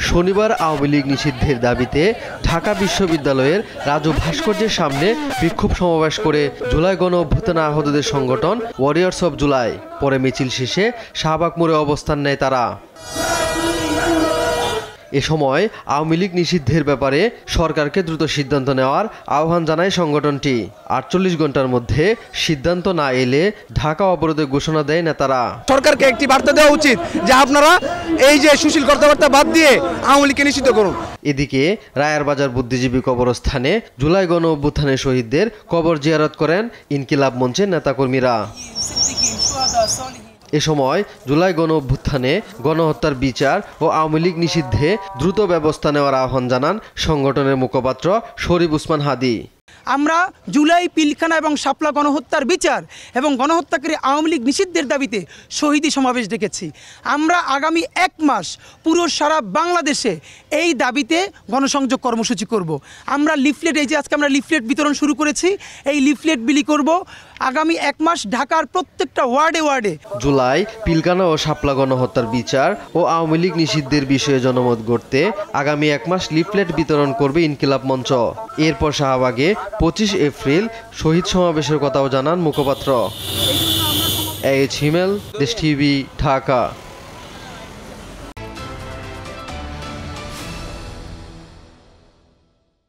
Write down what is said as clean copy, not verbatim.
শনিবার আওয়ামী লীগ নিষিদ্ধের দাবিতে ঢাকা বিশ্ববিদ্যালয়ের রাজু ভাস্কর্যের সামনে বিক্ষোভ সমাবেশ করে জুলাই গণ অভ্যুত্থানে আহতদের সংগঠন ওয়ারিয়র্স অব জুলাই। পরে মিছিল শেষে শাহবাগ মোড়ে অবস্থান নেয় তারা। এ সময় আওয়ামী লীগ নিষিদ্ধের ব্যাপারে সরকারকে দ্রুত সিদ্ধান্ত নেওয়ার আহ্বান জানায় সংগঠনটি। 48 ঘন্টার মধ্যে সিদ্ধান্ত না এলে ঢাকা অবরোধের ঘোষণা দেয় নেতারা। সরকারকে একটি বার্তা দেওয়া উচিত যে আপনারা এই যে সুশীল কথাবার্তা বাদ দিয়ে আওয়ামী লীগকে নিষিদ্ধ করুন। এদিকে রায়েরবাজার বুদ্ধিজীবী কবরস্থানে জুলাই গণ অভ্যুত্থানের শহীদদের কবর জিয়ারত করেন ইনকিলাব মঞ্চের নেতাকর্মীরা। এ সময় জুলাই গণ অভ্যুত্থানে গণহত্যার বিচার ও আওয়ামী লীগ নিষিদ্ধে দ্রুত ব্যবস্থা নেওয়ার আহ্বান জানান সংগঠনের মুখপাত্র শরীফ উসমান হাদি। আমরা জুলাই পিলখানা এবং শাপলা গণহত্যার বিচার এবং গণহত্যাকারী আওয়ামী লীগ নিষিদ্ধের দাবিতে শহীদি সমাবেশ ডেকেছি। আমরা আগামী 1 মাস পুরো সারা বাংলাদেশে এই দাবিতে গণসংযোগ কর্মসূচি করব। আমরা লিফলেট, এই যে আজকে আমরা লিফলেট বিতরণ শুরু করেছি, এই লিফলেট বিলি করব আগামী 1 মাস ঢাকার প্রত্যেকটা ওয়ার্ডে ওয়ার্ডে। জুলাই পিলখানা ও শাপলা গণহত্যার বিচার ও আওয়ামী লীগ নিষিদ্ধের বিষয়ে জনমত গড়তে আগামী 1 মাস লিফলেট বিতরণ করবে ইনকিলাব মঞ্চ। এরপর শাহবাগে 25 এপ্রিল শহীদ সমাবেশের কথাও জানান মুখপাত্র। এইচ হিমেল, দেশ টিভি, ঢাকা।